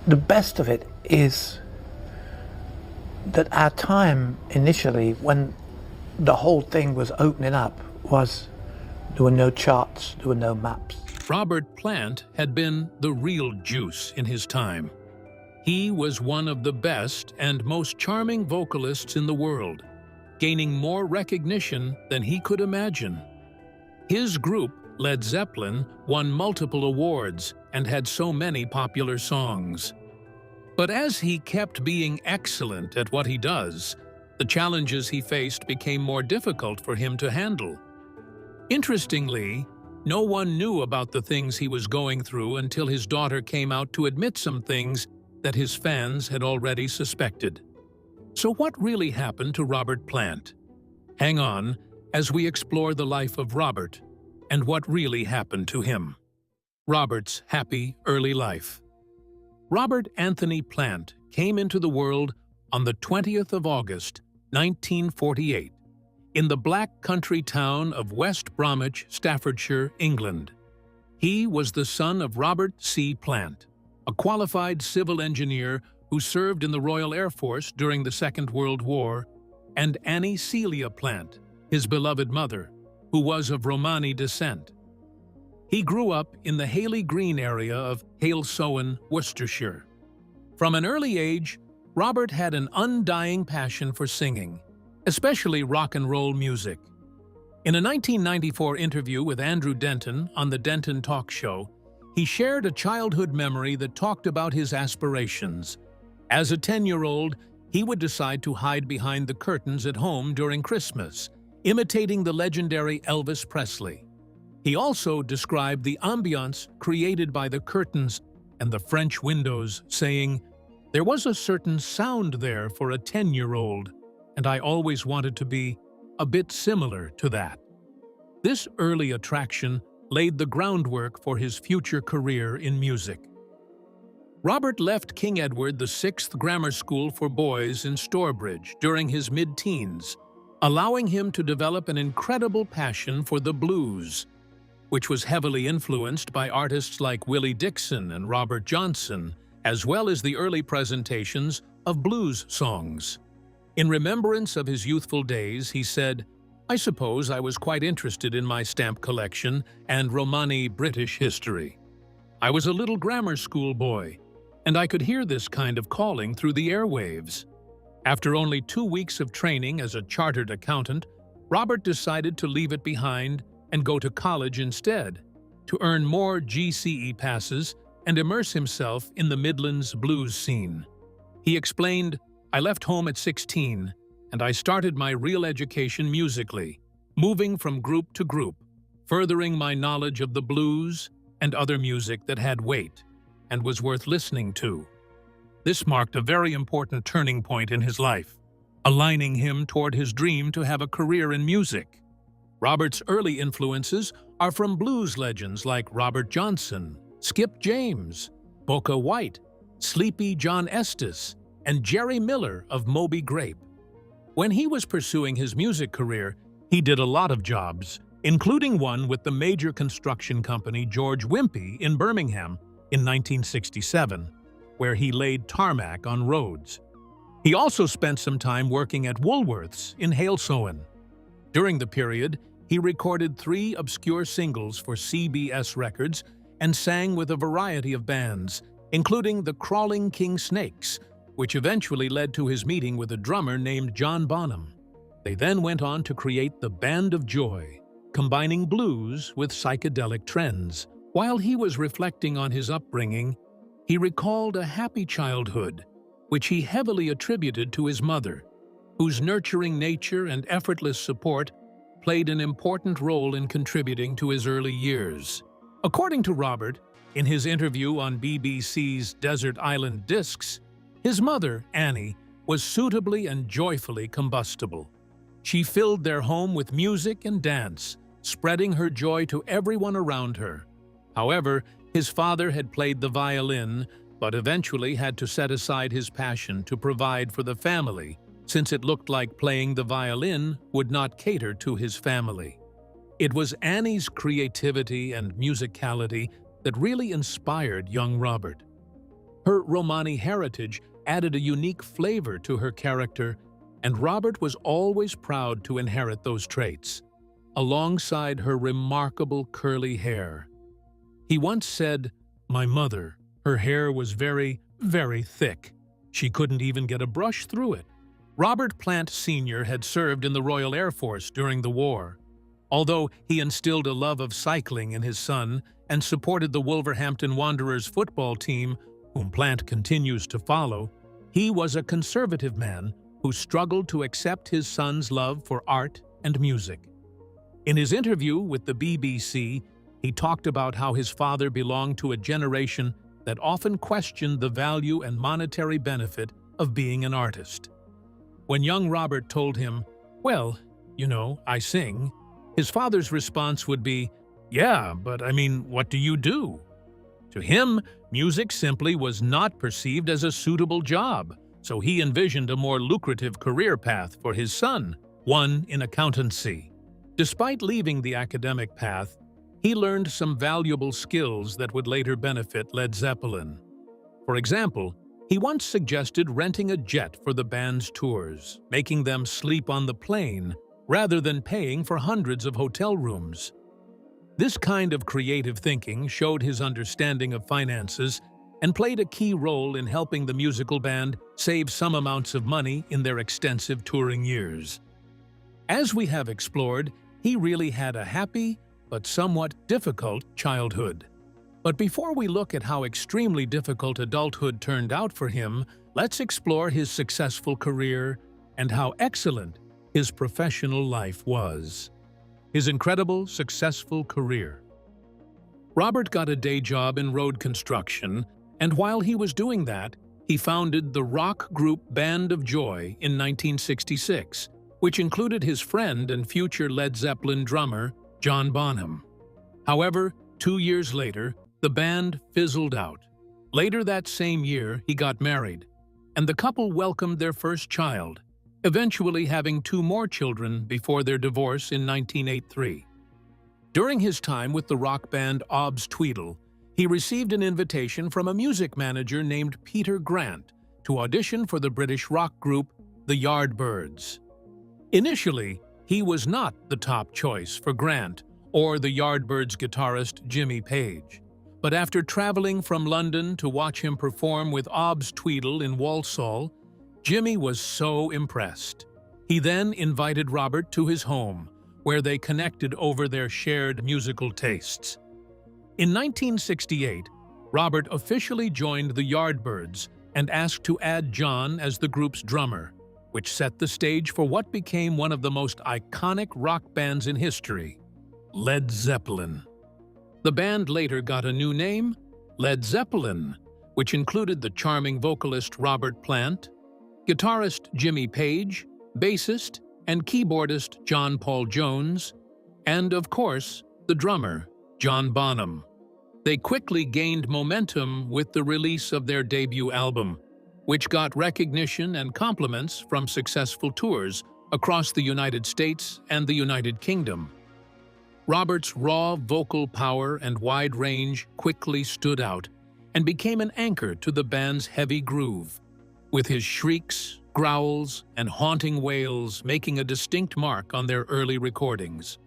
the best of it is that our time initially, when the whole thing was opening up, was there were no charts, there were no maps. Robert Plant had been the real juice in his time. He was one of the best and most charming vocalists in the world, gaining more recognition than he could imagine. His group, Led Zeppelin, won multiple awards and had so many popular songs. But as he kept being excellent at what he does, the challenges he faced became more difficult for him to handle. Interestingly, no one knew about the things he was going through until his daughter came out to admit some things that his fans had already suspected. So what really happened to Robert Plant? Hang on as we explore the life of Robert and what really happened to him. Robert's happy early life. Robert Anthony Plant came into the world on the 20th of August, 1948, in the black country town of West Bromwich, Staffordshire, England. He was the son of Robert C. Plant, a qualified civil engineer who served in the Royal Air Force during the Second World War, and Annie Celia Plant, his beloved mother, who was of Romani descent. He grew up in the Haley Green area of Halesowen, Worcestershire. From an early age, Robert had an undying passion for singing, especially rock and roll music. In a 1994 interview with Andrew Denton on the Denton Talk Show, he shared a childhood memory that talked about his aspirations. As a 10-year-old, he would decide to hide behind the curtains at home during Christmas, imitating the legendary Elvis Presley. He also described the ambiance created by the curtains and the French windows, saying, "There was a certain sound there for a 10-year-old, and I always wanted to be a bit similar to that." This early attraction laid the groundwork for his future career in music. Robert left King Edward VI Grammar School for Boys in Stourbridge during his mid-teens, allowing him to develop an incredible passion for the blues, which was heavily influenced by artists like Willie Dixon and Robert Johnson, as well as the early presentations of blues songs. In remembrance of his youthful days, he said, "I suppose I was quite interested in my stamp collection and Romani British history. I was a little grammar school boy, and I could hear this kind of calling through the airwaves." After only 2 weeks of training as a chartered accountant, Robert decided to leave it behind and go to college instead, to earn more GCE passes and immerse himself in the Midlands blues scene. He explained, "I left home at 16, and I started my real education musically, moving from group to group, furthering my knowledge of the blues and other music that had weight and was worth listening to." This marked a very important turning point in his life, aligning him toward his dream to have a career in music. Robert's early influences are from blues legends like Robert Johnson, Skip James, Boca White, Sleepy John Estes, and Jerry Miller of Moby Grape. When he was pursuing his music career, he did a lot of jobs, including one with the major construction company George Wimpey in Birmingham in 1967, where he laid tarmac on roads. He also spent some time working at Woolworths in Halesowen. During the period, he recorded 3 obscure singles for CBS Records and sang with a variety of bands, including the Crawling King Snakes, which eventually led to his meeting with a drummer named John Bonham. They then went on to create the Band of Joy, combining blues with psychedelic trends. While he was reflecting on his upbringing, he recalled a happy childhood, which he heavily attributed to his mother, whose nurturing nature and effortless support played an important role in contributing to his early years. According to Robert, in his interview on BBC's Desert Island Discs, his mother, Annie, was suitably and joyfully combustible. She filled their home with music and dance, spreading her joy to everyone around her. However, his father had played the violin, but eventually had to set aside his passion to provide for the family, since it looked like playing the violin would not cater to his family. It was Annie's creativity and musicality that really inspired young Robert. Her Romani heritage added a unique flavor to her character, and Robert was always proud to inherit those traits, alongside her remarkable curly hair. He once said, "My mother, her hair was very, very thick. She couldn't even get a brush through it." Robert Plant Sr. had served in the Royal Air Force during the war. Although he instilled a love of cycling in his son and supported the Wolverhampton Wanderers football team, whom Plant continues to follow, he was a conservative man who struggled to accept his son's love for art and music. In his interview with the BBC, he talked about how his father belonged to a generation that often questioned the value and monetary benefit of being an artist. When young Robert told him, "Well, you know, I sing," his father's response would be, "Yeah, but I mean, what do you do?" To him, music simply was not perceived as a suitable job, so he envisioned a more lucrative career path for his son, one in accountancy. Despite leaving the academic path, he learned some valuable skills that would later benefit Led Zeppelin. For example, he once suggested renting a jet for the band's tours, making them sleep on the plane rather than paying for hundreds of hotel rooms. This kind of creative thinking showed his understanding of finances and played a key role in helping the musical band save some amounts of money in their extensive touring years. As we have explored, he really had a happy but somewhat difficult childhood. But before we look at how extremely difficult adulthood turned out for him, let's explore his successful career and how excellent his professional life was. His incredible, successful career. Robert got a day job in road construction, and while he was doing that, he founded the rock group Band of Joy in 1966, which included his friend and future Led Zeppelin drummer, John Bonham. However, 2 years later, the band fizzled out. Later that same year, he got married, and the couple welcomed their first child, eventually having 2 more children before their divorce in 1983. During his time with the rock band Obs Tweedle, he received an invitation from a music manager named Peter Grant to audition for the British rock group the Yardbirds. Initially, he was not the top choice for Grant or the Yardbirds guitarist Jimmy Page. But after traveling from London to watch him perform with Obs Tweedle in Walsall, Jimmy was so impressed. He then invited Robert to his home, where they connected over their shared musical tastes. In 1968, Robert officially joined the Yardbirds and asked to add John as the group's drummer, which set the stage for what became one of the most iconic rock bands in history, Led Zeppelin. The band later got a new name, Led Zeppelin, which included the charming vocalist Robert Plant, guitarist Jimmy Page, bassist and keyboardist John Paul Jones, and, of course, the drummer, John Bonham. They quickly gained momentum with the release of their debut album, which got recognition and compliments from successful tours across the United States and the United Kingdom. Robert's raw vocal power and wide range quickly stood out and became an anchor to the band's heavy groove, with his shrieks, growls, and haunting wails making a distinct mark on their early recordings.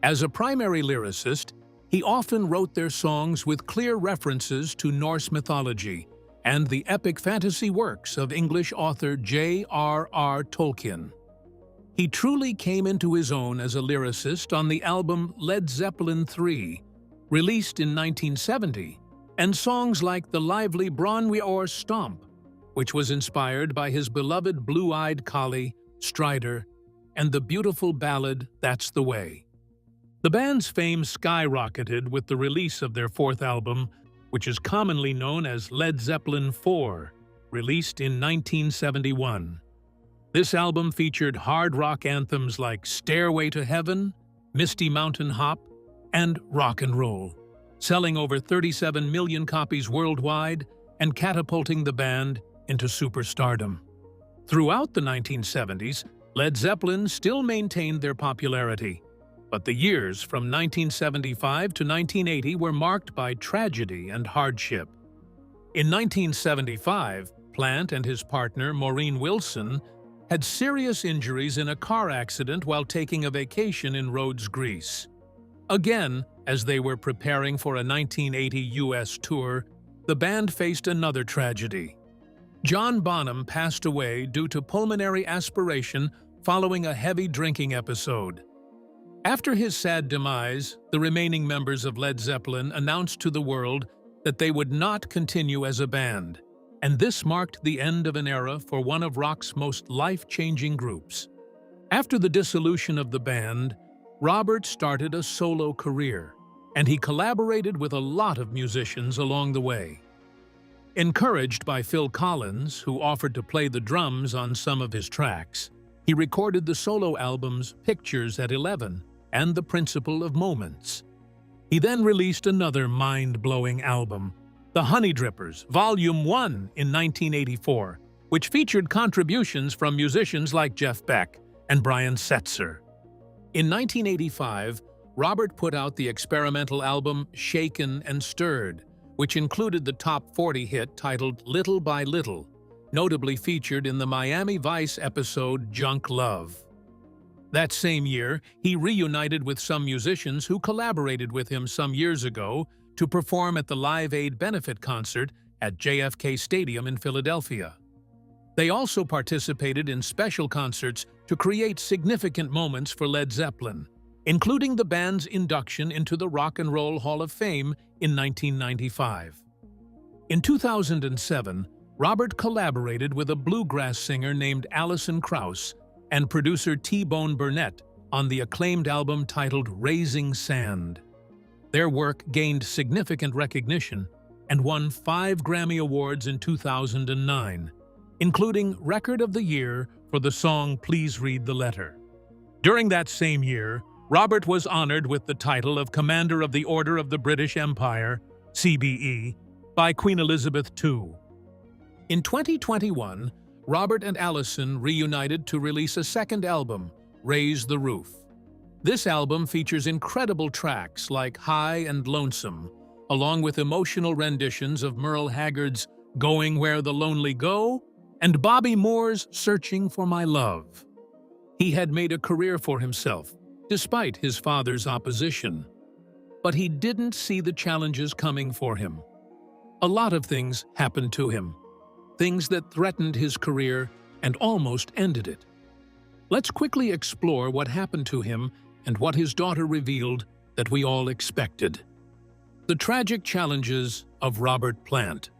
As a primary lyricist, he often wrote their songs with clear references to Norse mythology and the epic fantasy works of English author J.R.R. Tolkien. He truly came into his own as a lyricist on the album Led Zeppelin III, released in 1970, and songs like the lively Bron We Or Stomp, which was inspired by his beloved blue-eyed collie, Strider, and the beautiful ballad That's the Way. The band's fame skyrocketed with the release of their 4th album, which is commonly known as Led Zeppelin IV, released in 1971. This album featured hard rock anthems like Stairway to Heaven, Misty Mountain Hop, and Rock and Roll, selling over 37 million copies worldwide and catapulting the band into superstardom. Throughout the 1970s, Led Zeppelin still maintained their popularity, but the years from 1975 to 1980 were marked by tragedy and hardship. In 1975, Plant and his partner, Maureen Wilson, had serious injuries in a car accident while taking a vacation in Rhodes, Greece. Again, as they were preparing for a 1980 U.S. tour, the band faced another tragedy. John Bonham passed away due to pulmonary aspiration following a heavy drinking episode. After his sad demise, the remaining members of Led Zeppelin announced to the world that they would not continue as a band, and this marked the end of an era for one of rock's most life-changing groups. After the dissolution of the band, Robert started a solo career, and he collaborated with a lot of musicians along the way. Encouraged by Phil Collins, who offered to play the drums on some of his tracks, he recorded the solo albums Pictures at 11 and The Principle of Moments. He then released another mind-blowing album, The Honeydrippers, Volume 1 in 1984, which featured contributions from musicians like Jeff Beck and Brian Setzer. In 1985, Robert put out the experimental album Shaken and Stirred, which included the top 40 hit titled Little by Little, notably featured in the Miami Vice episode Junk Love. That same year, he reunited with some musicians who collaborated with him some years ago to perform at the Live Aid benefit concert at JFK Stadium in Philadelphia. They also participated in special concerts to create significant moments for Led Zeppelin, including the band's induction into the Rock and Roll Hall of Fame in 1995. In 2007, Robert collaborated with a bluegrass singer named Alison Krauss and producer T-Bone Burnett on the acclaimed album titled Raising Sand. Their work gained significant recognition and won 5 Grammy Awards in 2009, including Record of the Year for the song Please Read the Letter. During that same year, Robert was honored with the title of Commander of the Order of the British Empire, CBE, by Queen Elizabeth II. In 2021, Robert and Alison reunited to release a second album, Raise the Roof. This album features incredible tracks like High and Lonesome, along with emotional renditions of Merle Haggard's Going Where the Lonely Go and Bobby Moore's Searching for My Love. He had made a career for himself, despite his father's opposition. But he didn't see the challenges coming for him. A lot of things happened to him, things that threatened his career and almost ended it. Let's quickly explore what happened to him and what his daughter revealed that we all expected. The tragic challenges of Robert Plant.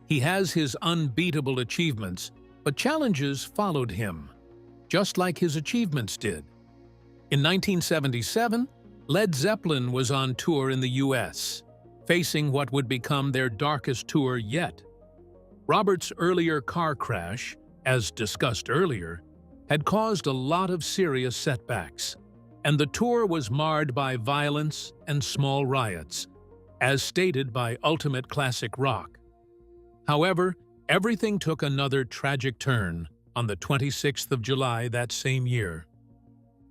He has his unbeatable achievements, but challenges followed him, just like his achievements did. In 1977, Led Zeppelin was on tour in the U.S., facing what would become their darkest tour yet. Robert's earlier car crash, as discussed earlier, had caused a lot of serious setbacks, and the tour was marred by violence and small riots, as stated by Ultimate Classic Rock. However, everything took another tragic turn on the 26th of July that same year.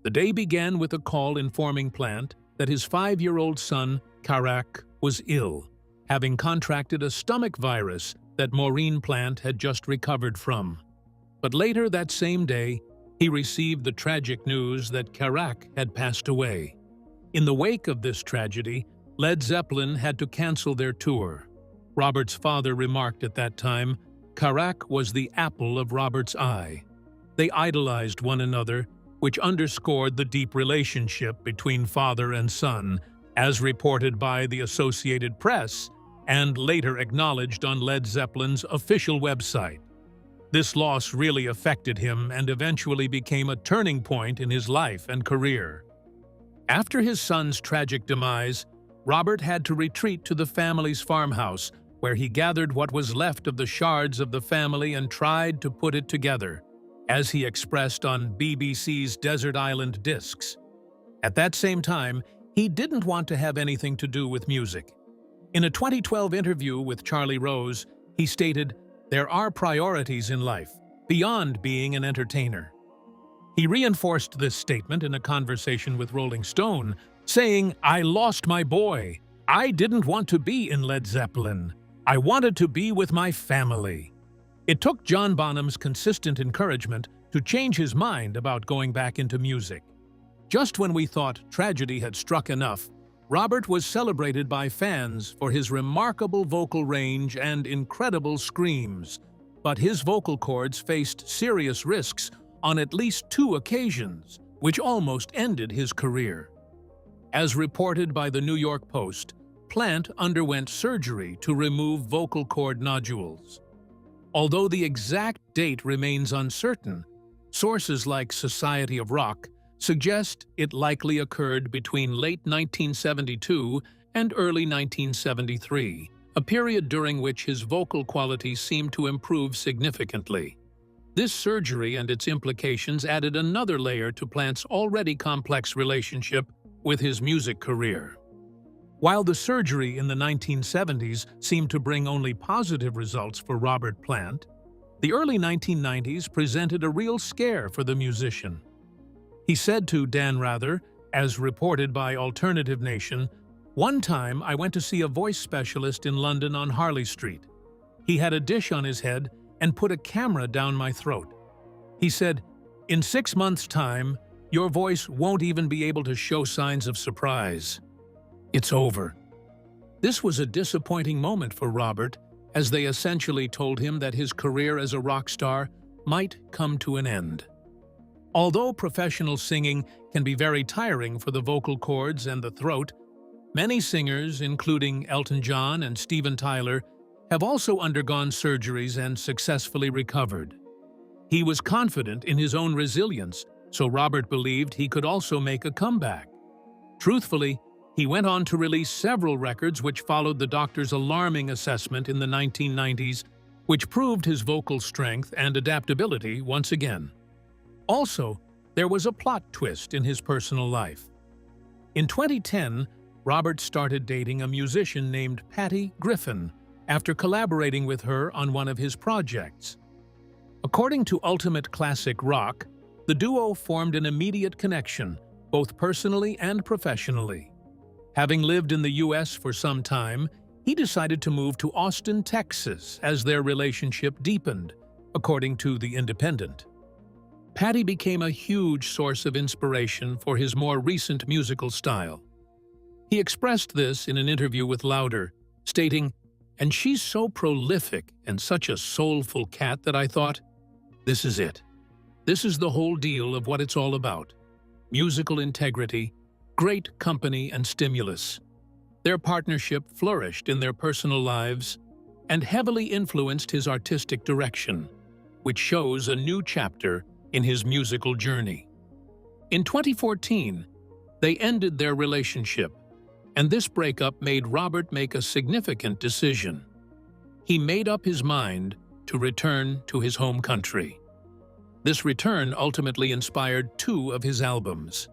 The day began with a call informing Plant that his 5-year-old son, Karak, was ill, having contracted a stomach virus that Maureen Plant had just recovered from. But later that same day, he received the tragic news that Karak had passed away. In the wake of this tragedy, Led Zeppelin had to cancel their tour. Robert's father remarked at that time, Karak was the apple of Robert's eye. They idolized one another, which underscored the deep relationship between father and son, as reported by the Associated Press and later acknowledged on Led Zeppelin's official website. This loss really affected him and eventually became a turning point in his life and career. After his son's tragic demise, Robert had to retreat to the family's farmhouse, where he gathered what was left of the shards of the family and tried to put it together, as he expressed on BBC's Desert Island Discs. At that same time, he didn't want to have anything to do with music. In a 2012 interview with Charlie Rose, he stated, "There are priorities in life, beyond being an entertainer." He reinforced this statement in a conversation with Rolling Stone, saying, "I lost my boy. I didn't want to be in Led Zeppelin. I wanted to be with my family. It took John Bonham's consistent encouragement to change his mind about going back into music. Just when we thought tragedy had struck enough, Robert was celebrated by fans for his remarkable vocal range and incredible screams. But his vocal cords faced serious risks on at least 2 occasions, which almost ended his career. As reported by the New York Post, Plant underwent surgery to remove vocal cord nodules. Although the exact date remains uncertain, sources like Society of Rock suggest it likely occurred between late 1972 and early 1973, a period during which his vocal quality seemed to improve significantly. This surgery and its implications added another layer to Plant's already complex relationship with his music career. While the surgery in the 1970s seemed to bring only positive results for Robert Plant, the early 1990s presented a real scare for the musician. He said to Dan Rather, as reported by Alternative Nation, "One time I went to see a voice specialist in London on Harley Street. He had a dish on his head and put a camera down my throat. He said, 'In 6 months' time, your voice won't even be able to show signs of surprise. It's over.'" This was a disappointing moment for Robert, as they essentially told him that his career as a rock star might come to an end. Although professional singing can be very tiring for the vocal cords and the throat, many singers, including Elton John and Steven Tyler, have also undergone surgeries and successfully recovered. He was confident in his own resilience, so Robert believed he could also make a comeback. Truthfully, he went on to release several records which followed the doctor's alarming assessment in the 1990s, which proved his vocal strength and adaptability once again. Also, there was a plot twist in his personal life. In 2010, Robert started dating a musician named Patty Griffin after collaborating with her on one of his projects. According to Ultimate Classic Rock, the duo formed an immediate connection, both personally and professionally. Having lived in the U.S. for some time, he decided to move to Austin, Texas, as their relationship deepened, according to The Independent. Patty became a huge source of inspiration for his more recent musical style. He expressed this in an interview with Louder, stating, "And she's so prolific and such a soulful cat that I thought, this is it. This is the whole deal of what it's all about. Musical integrity, great company and stimulus." Their partnership flourished in their personal lives and heavily influenced his artistic direction, which shows a new chapter in his musical journey. In 2014, they ended their relationship, and this breakup made Robert make a significant decision. He made up his mind to return to his home country. This return ultimately inspired 2 of his albums.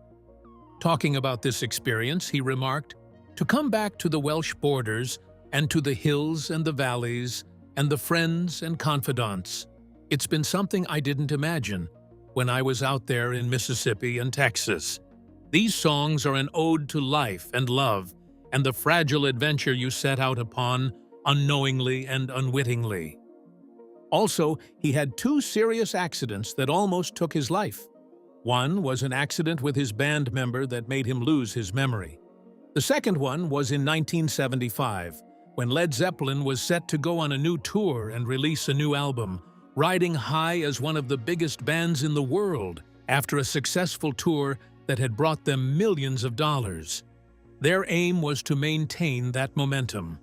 Talking about this experience, he remarked, "To come back to the Welsh borders and to the hills and the valleys and the friends and confidants, it's been something I didn't imagine when I was out there in Mississippi and Texas. These songs are an ode to life and love and the fragile adventure you set out upon unknowingly and unwittingly." Also, he had 2 serious accidents that almost took his life. One was an accident with his band member that made him lose his memory. The second one was in 1975, when Led Zeppelin was set to go on a new tour and release a new album, riding high as one of the biggest bands in the world after a successful tour that had brought them millions of dollars. Their aim was to maintain that momentum.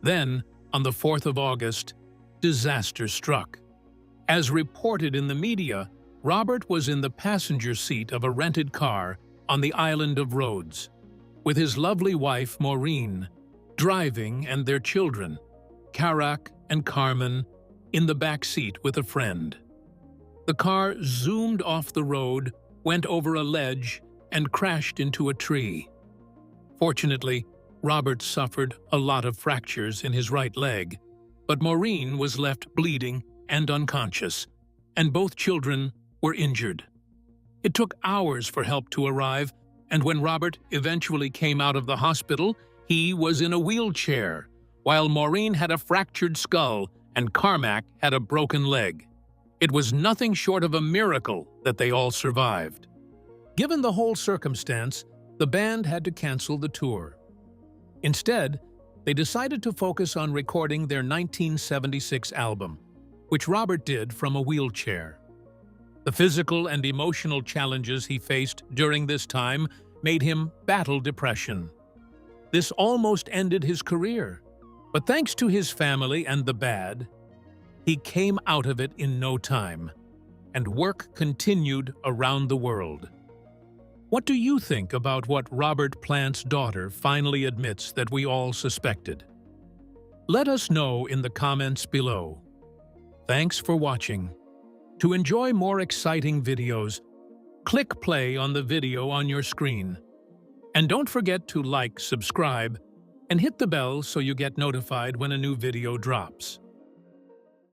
Then, on the 4th of August, disaster struck. As reported in the media, Robert was in the passenger seat of a rented car on the island of Rhodes, with his lovely wife, Maureen, driving, and their children, Karak and Carmen, in the back seat with a friend. The car zoomed off the road, went over a ledge, and crashed into a tree. Fortunately, Robert suffered a lot of fractures in his right leg, but Maureen was left bleeding and unconscious, and both children were injured. It took hours for help to arrive, and when Robert eventually came out of the hospital, he was in a wheelchair, while Maureen had a fractured skull and Carmack had a broken leg. It was nothing short of a miracle that they all survived. Given the whole circumstance, the band had to cancel the tour. Instead, they decided to focus on recording their 1976 album, which Robert did from a wheelchair. The physical and emotional challenges he faced during this time made him battle depression. This almost ended his career, but thanks to his family and the band, he came out of it in no time, and work continued around the world. What do you think about what Robert Plant's daughter finally admits that we all suspected? Let us know in the comments below. Thanks for watching. To enjoy more exciting videos, click play on the video on your screen. And don't forget to like, subscribe, and hit the bell so you get notified when a new video drops.